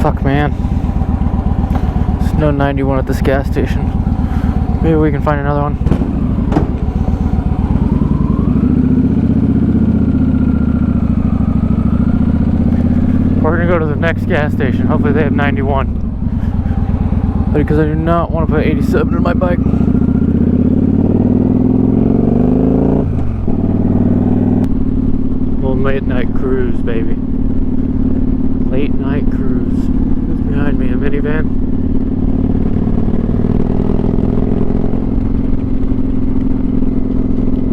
Fuck, man. There's no 91 at this gas station. Maybe we can find another one. We're gonna go to the next gas station. Hopefully they have 91. Because I do not want to put 87 in my bike. Little late night cruise, baby. Late night cruise. Who's behind me? A minivan?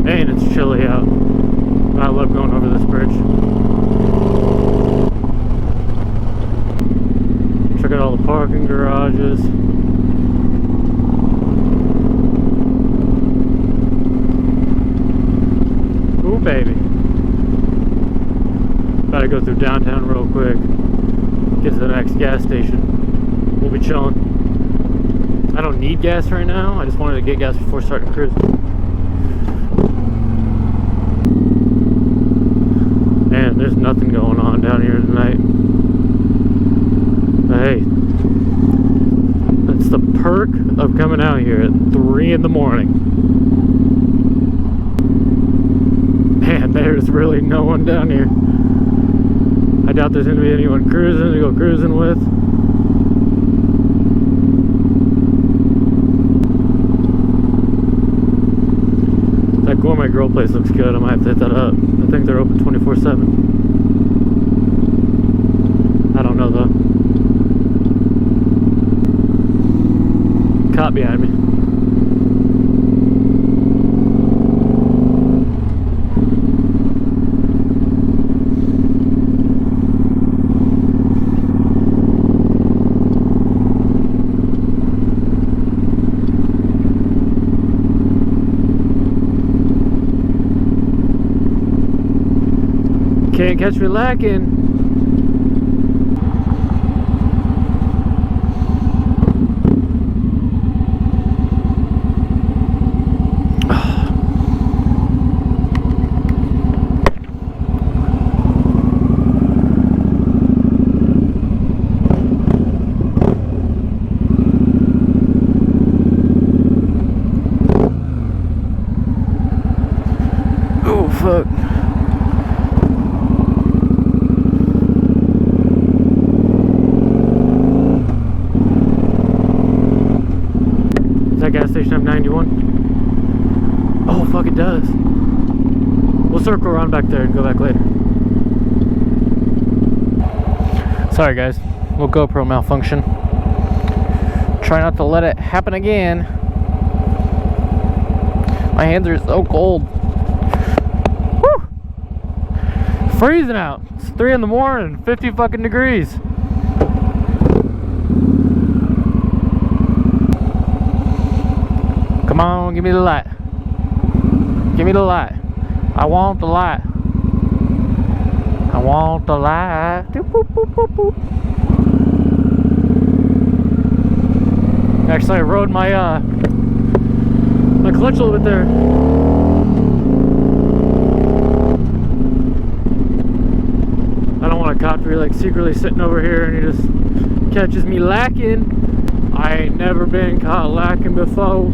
Man, it's chilly out. I love going over this bridge. Check out all the parking garages. Ooh, baby. Gotta go through downtown real quick. Get to the next gas station. We'll be chilling. I don't need gas right now. I just wanted to get gas before starting cruise. Man, there's nothing going on down here tonight. But hey, that's the perk of coming out here at 3 in the morning. Man, there's really no one down here. I doubt there's gonna be anyone cruising to go cruising with. That Gourmet Grill place looks good. I might have to hit that up. I think they're open 24/7. I don't know though. Cop behind me. Can't catch me lacking. Oh, fuck. Gas station have 91? Oh, fuck, it does. We'll circle around back there and go back later. Sorry guys, little GoPro malfunction. Try not to let it happen again. My hands are so cold. Woo! Freezing out. It's 3 in the morning, 50 fucking degrees. Come on, give me the light. Give me the light. I want the light. I want the light. Boop, boop, boop, boop. Actually, I rode my my clutch a little bit there. I don't want a cop to be like secretly sitting over here and he just catches me lacking. I ain't never been caught lacking before.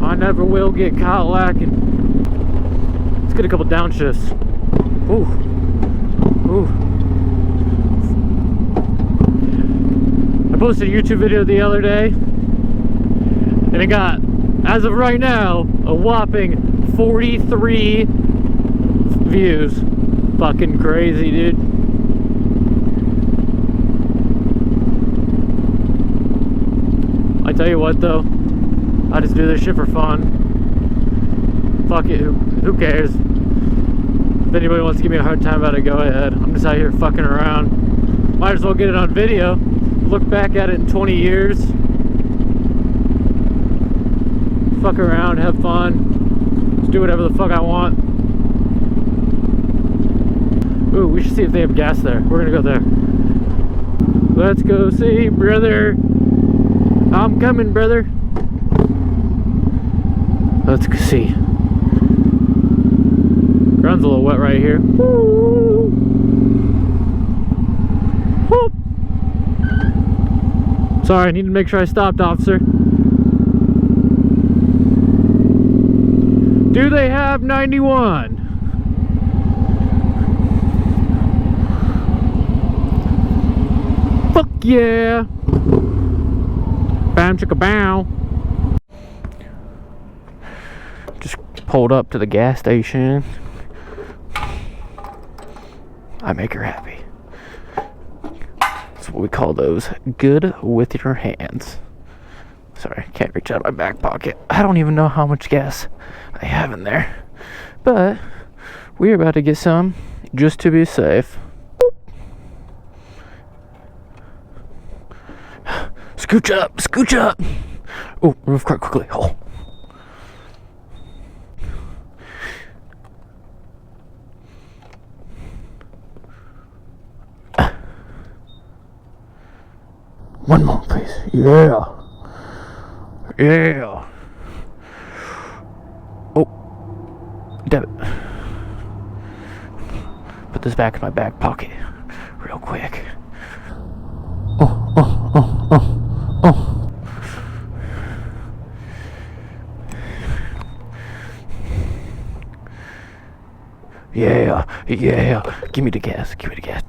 I never will get caught lacking. Let's get a couple downshifts. Ooh. Ooh. I posted a YouTube video the other day, and it got, as of right now, a whopping 43 views. Fucking crazy, dude. I tell you what, though. I just do this shit for fun. Fuck it, who cares? If anybody wants to give me a hard time about it, go ahead. I'm just out here fucking around. Might as well get it on video. Look back at it in 20 years. Fuck around, have fun. Just do whatever the fuck I want. Ooh, we should see if they have gas there. We're gonna go there. Let's go see, brother. I'm coming, brother. Let's see. Ground's a little wet right here. Woo. Whoop. Sorry, I need to make sure I stopped, officer. Do they have 91? Fuck yeah! Bam chicka bow. Just pulled up to the gas station. I make her happy. That's what we call those. Good with your hands. Sorry, can't reach out of my back pocket. I don't even know how much gas I have in there. But we're about to get some just to be safe. Boop. Scooch up, scooch up. Oh, move quite quickly. Oh. One more, please. Yeah. Yeah. Oh. Debit. Put this back in my back pocket real quick. Oh, oh, oh, oh, oh. Yeah, yeah. Give me the gas. Give me the gas.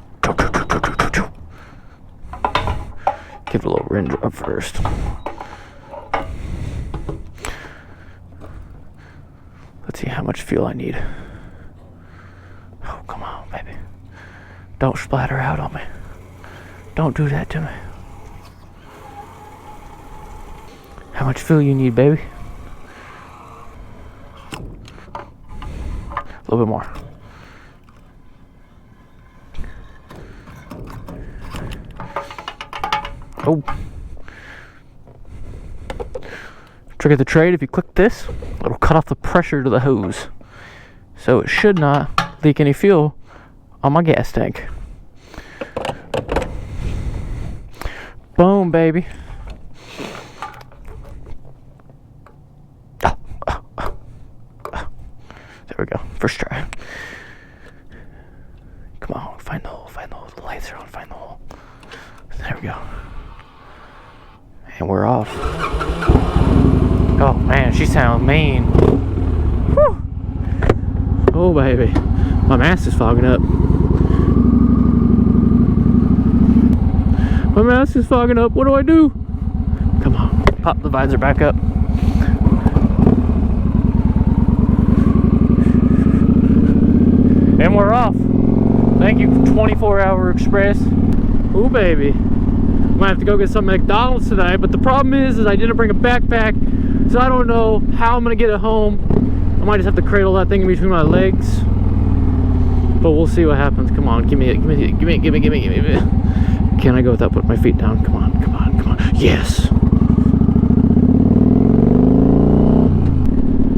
Give it a little rinse up first. Let's see how much fuel I need. Oh, come on, baby. Don't splatter out on me. Don't do that to me. How much fuel you need, baby? A little bit more. Oh. Trick of the trade, if you click this, it'll cut off the pressure to the hose. So it should not leak any fuel on my gas tank. Boom, baby. There we go. First try. Come on, find the hole, find the hole. The lights are on, find the hole. There we go. And we're off. Oh man, she sounds mean. Whew. Oh baby, my mask is fogging up. My mask is fogging up. What do I do? Come on, pop the visor back up. And we're off. Thank you, 24-hour Express. Ooh baby. Might have to go get some McDonald's tonight, but the problem is I didn't bring a backpack, so I don't know how I'm gonna get it home. I might just have to cradle that thing in between my legs, but we'll see what happens. Come on, give me it, give me it, give me it, give me it, give me it, give me it. Can I go without putting my feet down? Come on, come on, come on. Yes.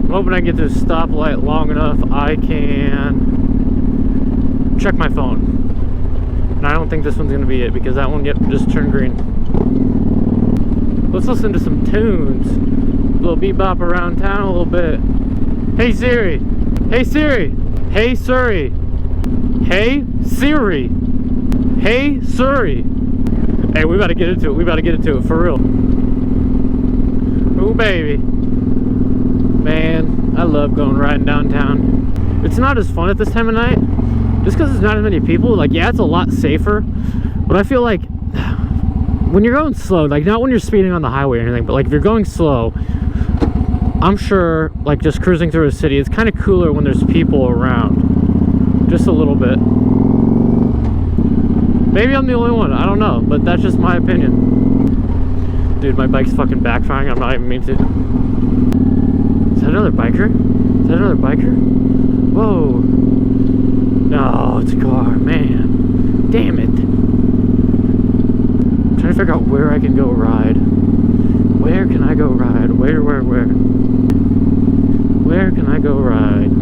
I'm hoping I get to a stoplight long enough I can check my phone. And I don't think this one's gonna be it because that one, yep, just turned green. Let's listen to some tunes. A little bebop around town a little bit. Hey Siri. Hey Siri. Hey Siri. Hey Siri. Hey Siri. Hey, we gotta get into it. We gotta get into it for real. Ooh baby. Man, I love going riding downtown. It's not as fun at this time of night. Just because there's not as many people, like, yeah, it's a lot safer, but I feel like when you're going slow, like, not when you're speeding on the highway or anything, but like if you're going slow, I'm sure, like, just cruising through a city, it's kind of cooler when there's people around, just a little bit. Maybe I'm the only one, I don't know, but that's just my opinion. Dude, my bike's fucking backfiring, I'm not even mean to. Is that another biker? Is that another biker? Whoa. No, it's a car, man. Damn it. I'm trying to figure out where I can go ride. Where can I go ride? Where? Where can I go ride?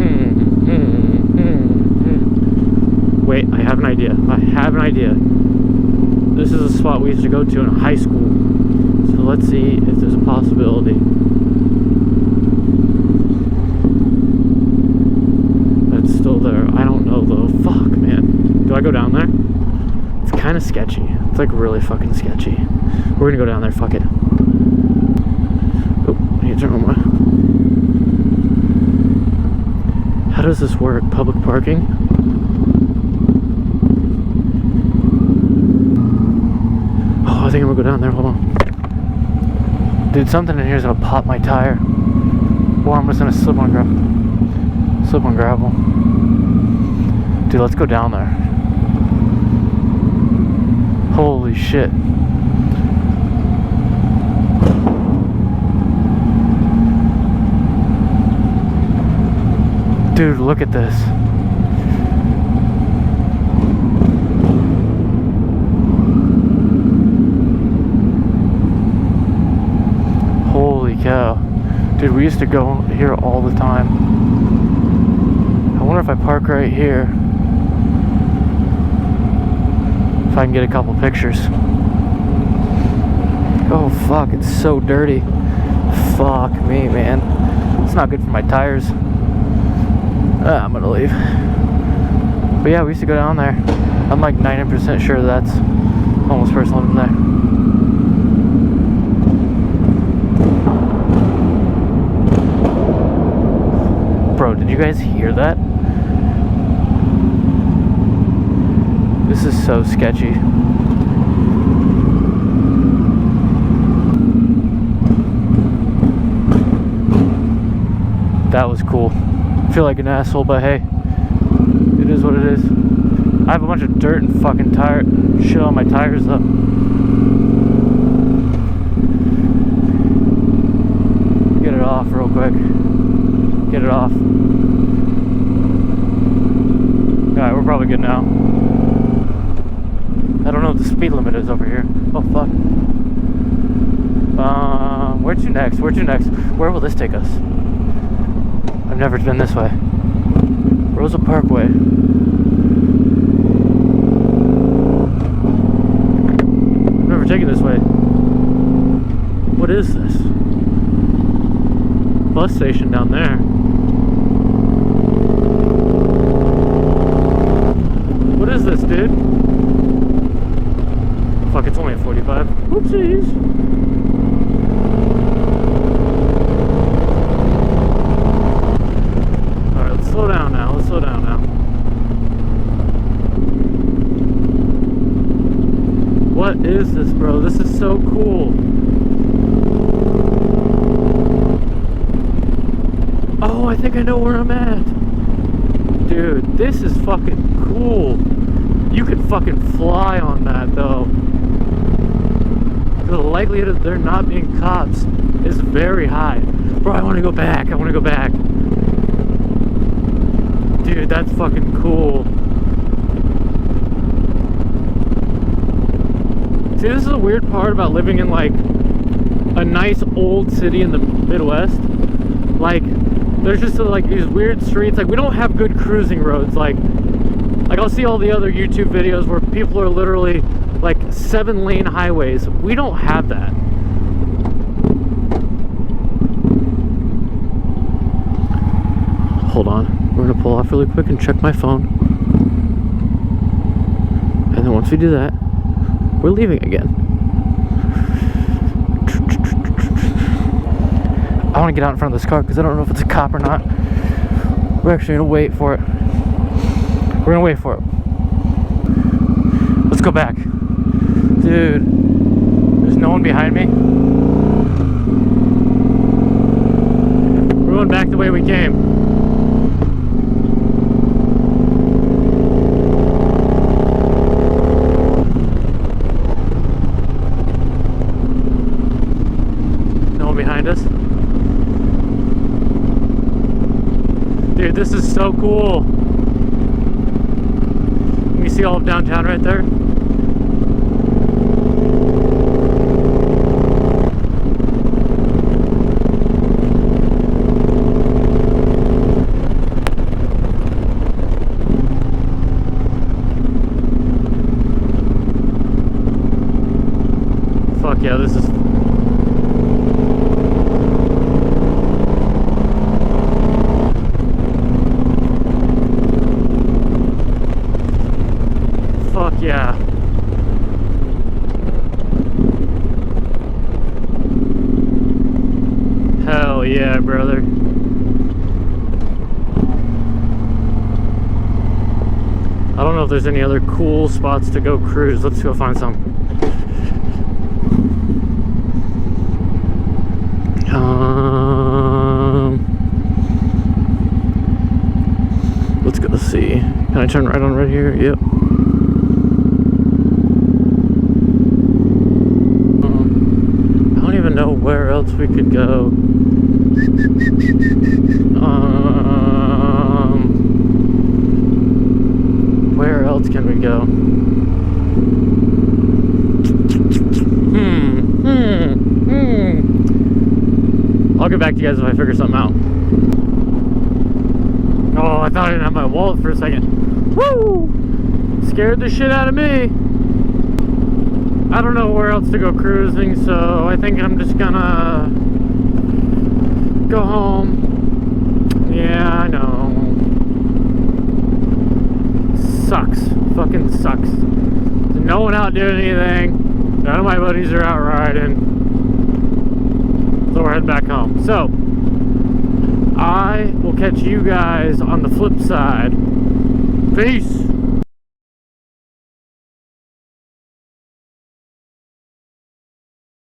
Wait, I have an idea. I have an idea. This is a spot we used to go to in high school. So let's see if there's a possibility. That's still there. I don't know though. Fuck, man. Do I go down there? It's kind of sketchy. It's like really fucking sketchy. We're gonna go down there, fuck it. Oh, I need to turn on my... How does this work? Public parking? Oh, I think I'm gonna go down there, hold on. Dude, something in here is gonna pop my tire. Or I'm just gonna slip on gravel. Dude, let's go down there. Holy shit. Dude, look at this. Holy cow. Dude, we used to go here all the time. I wonder if I park right here, if I can get a couple pictures. Oh fuck, it's so dirty. Fuck me, man. It's not good for my tires. I'm gonna leave. But yeah, we used to go down there. I'm like 90% sure that's a homeless person living there. Bro, did you guys hear that? This is so sketchy. That was cool. I feel like an asshole, but hey, it is what it is. I have a bunch of dirt and fucking shit on my tires though. Get it off real quick. Get it off. Alright, we're probably good now. I don't know what the speed limit is over here. Oh fuck. Where to next? Where to next? Where will this take us? I've never been this way. Rosa Parkway. I've never taken this way. What is this? Bus station down there. What is this, dude? Fuck, it's only at 45. Oopsies. Alright, let's slow down now. Let's slow down now. What is this, bro? This is so cool. Oh, I think I know where I'm at. Dude, this is fucking cool. You could fucking fly on that, though. The likelihood of there not being cops is very high. Bro, I want to go back. I want to go back. Dude, that's fucking cool. See, this is the weird part about living in, like, a nice old city in the Midwest. Like, there's just, like, these weird streets. Like, we don't have good cruising roads. Like I'll see all the other YouTube videos where people are literally, like, 7-lane highways. We don't have that. Hold on. We're gonna pull off really quick and check my phone. And then once we do that, we're leaving again. I want to get out in front of this car because I don't know if it's a cop or not. We're actually gonna wait for it. We're gonna wait for it. Let's go back. Dude, there's no one behind me. We're going back the way we came. No one behind us. Dude, this is so cool. You see all of downtown right there? Fuck yeah, this is... Fuck yeah. brother. I don't know if there's any other cool spots to go cruise. Let's go find some. Let's go see. Can I turn right on right here? Yep. I don't even know where else we could go. Where else can we go? I'll get back to you guys if I figure something out. Oh, I thought I didn't have my wallet for a second. Woo! Scared the shit out of me. I don't know where else to go cruising, so I think I'm just gonna go home. Yeah, I know. Sucks. Fucking sucks. No one out doing anything. None of my buddies are out riding. So we're heading back home. So I will catch you guys on the flip side. Peace.